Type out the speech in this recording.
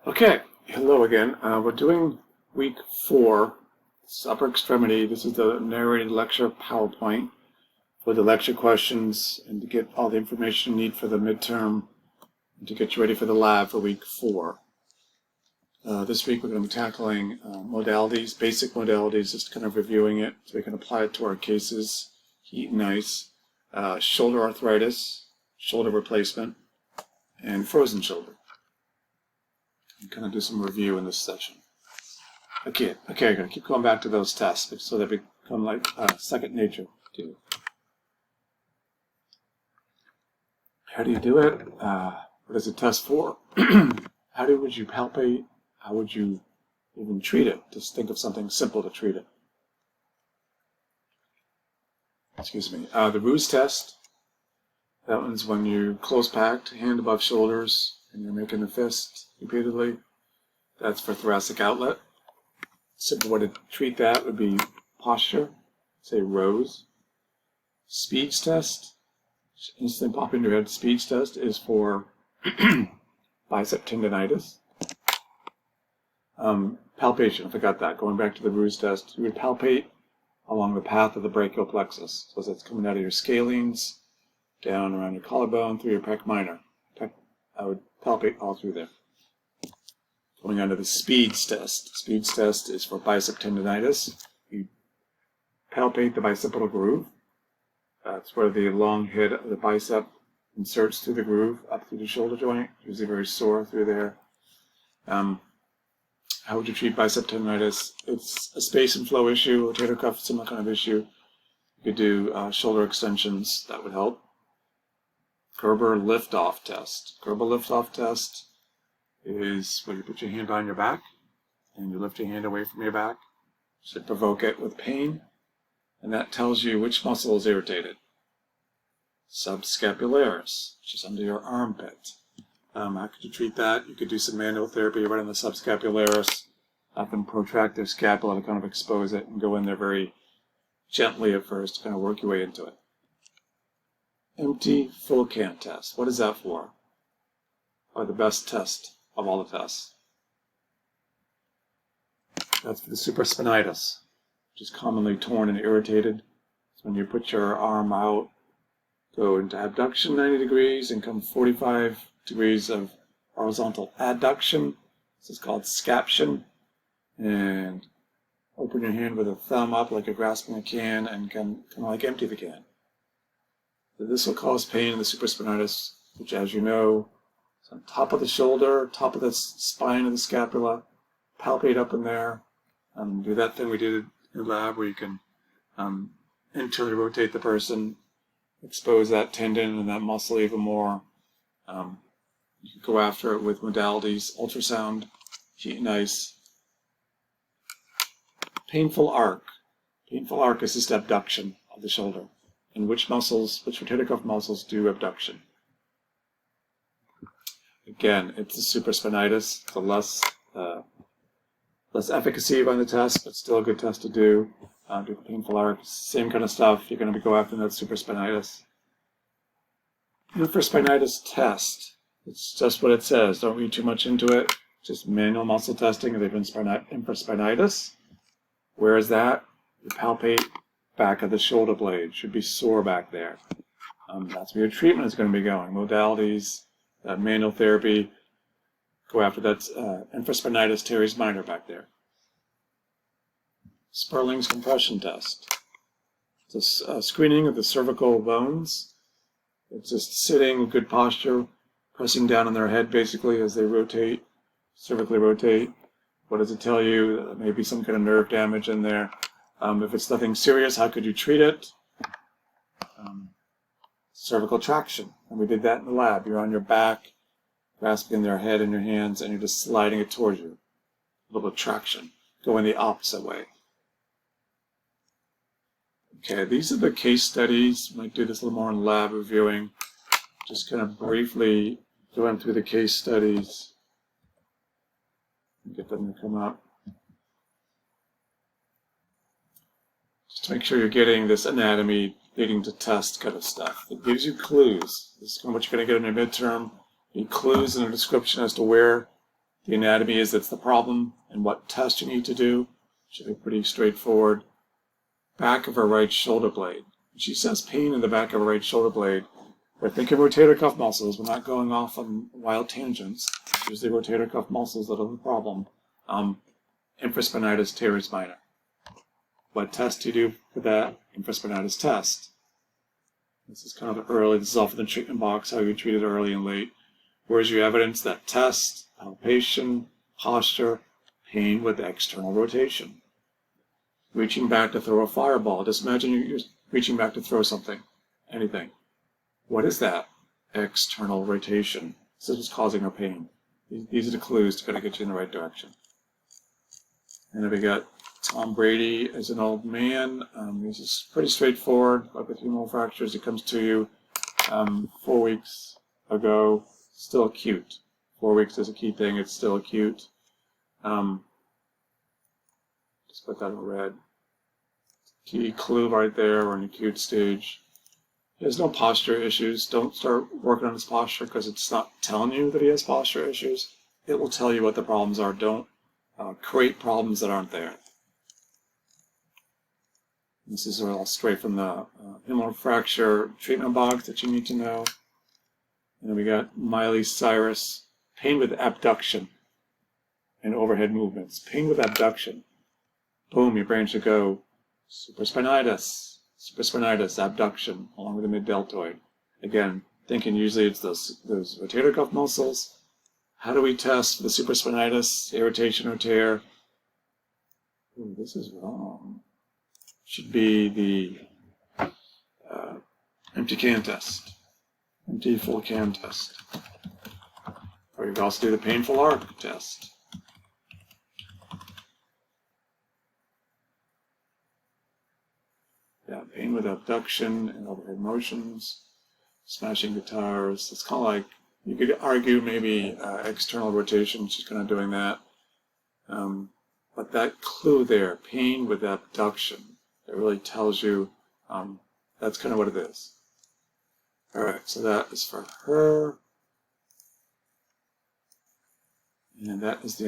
Okay, hello again. We're doing week 4, it's upper extremity. This is the narrated lecture PowerPoint for the lecture questions and to get all the information you need for the midterm and to get you ready for the lab for week 4. This week we're going to be tackling modalities, basic modalities, just kind of reviewing it so we can apply it to our cases, heat and ice, shoulder arthritis, shoulder replacement, and frozen shoulder. And kind of do some review in this session. Okay, I'm going to keep going back to those tests so they become like second nature to you. How do you do it? What is a test for? Would you palpate? How would you even treat it? Just think of something simple to treat it. Excuse me. The Ruse test. That one's when you're close packed, hand above shoulders, and you're making the fist repeatedly. That's for thoracic outlet. Simple way to treat that would be posture, say rows. Speech test, instantly pop into your head. Speech test is for bicep tendonitis. Palpation, I forgot that. Going back to the Ruse test, you would palpate along the path of the brachial plexus. So as it's coming out of your scalenes, down around your collarbone, through your pec minor. I would palpate all through there. Going on to the Speeds test. Speeds test is for bicep tendonitis. You palpate the bicipital groove. That's where the long head of the bicep inserts through the groove, up through the shoulder joint. Usually very sore through there. How would you treat bicep tendonitis? It's a space and flow issue, rotator cuff, similar kind of issue. You could do shoulder extensions. That would help. Gerber lift-off test. Gerber lift-off test is where you put your hand on your back and you lift your hand away from your back. You should provoke it with pain, and that tells you which muscle is irritated. Subscapularis, which is under your armpit. How could you treat that? You could do some manual therapy right on the subscapularis. Have them protract their scapula to kind of expose it and go in there very gently at first to kind of work your way into it. Empty full cant test. What is that for? Or the best test of all the tests. That's for the supraspinatus, which is commonly torn and irritated. It's when you put your arm out, go into abduction 90 degrees and come 45 degrees of horizontal adduction. This is called scaption. And open your hand with a thumb up like you're grasping a can and kind of like empty the can. This will cause pain in the supraspinatus, which, as you know, is on top of the shoulder, top of the spine of the scapula. Palpate up in there. Do that thing we did in the lab where you can internally rotate the person, expose that tendon and that muscle even more. You can go after it with modalities, ultrasound, heat and ice. Painful arc. Painful arc is just abduction of the shoulder. And which rotator cuff muscles do abduction? Again, it's the supraspinatus. It's a less efficacy on the test, but still a good test to do. Do the painful arc, same kind of stuff. You're going to go after that supraspinatus. Infraspinatus test. It's just what it says. Don't read too much into it. Just manual muscle testing of the infraspinatus. Where is that? You palpate back of the shoulder blade. Should be sore back there. That's where your treatment is going to be going. Modalities, manual therapy. Go after that infraspinatus teres minor back there. Sperling's compression test. It's a screening of the cervical bones. It's just sitting, good posture, pressing down on their head basically as they rotate, cervically rotate. What does it tell you? Maybe some kind of nerve damage in there. If it's nothing serious, how could you treat it? Cervical traction. And we did that in the lab. You're on your back, grasping their head in your hands, and you're just sliding it towards you. A little bit of traction. Going the opposite way. Okay, these are the case studies. Might do this a little more in lab reviewing. Just kind of briefly going through the case studies. Get them to come up. Just to make sure you're getting this anatomy leading to test kind of stuff. It gives you clues. This is what you're going to get in your midterm. Clues in a description as to where The anatomy is that's the problem and what test you need to do. Should be pretty straightforward. Back of her right shoulder blade. She says pain in the back of her right shoulder blade. We're thinking rotator cuff muscles. We're not going off on wild tangents. It's usually rotator cuff muscles that are the problem. Infraspinatus teres minor. What test do you do for that infraspinatus test? This is kind of early. This is off in the treatment box, how you treat it early and late. Where's your evidence? That test, palpation, posture, pain with external rotation. Reaching back to throw a fireball. Just imagine you're reaching back to throw something, anything. What is that? External rotation. This is what's causing her pain. These are the clues to kind of get you in the right direction. And then we got Tom Brady as an old man. This is pretty straightforward. Like with humeral fractures, it comes to you 4 weeks ago. Still acute. 4 weeks is a key thing. It's still acute. Just put that in red. Key clue right there. We're in acute stage. There's no posture issues. Don't start working on his posture because it's not telling you that he has posture issues. It will tell you what the problems are. Don't create problems that aren't there. This is all straight from the humeral fracture treatment box that you need to know. And then we got Miley Cyrus, pain with abduction and overhead movements. Pain with abduction. Boom, your brain should go supraspinatus, abduction, along with the mid-deltoid. Again, thinking usually it's those rotator cuff muscles. How do we test for the supraspinatus, irritation or tear? Ooh, this is wrong. Should be the empty can test. Empty full can test. Or you can also do the painful arc test. Yeah, pain with abduction and overhead motions, smashing guitars. It's kind of like, you could argue maybe external rotation, she's kind of doing that. But that clue there, pain with abduction, it really tells you that's kind of what it is. All right, so that is for her. And that is the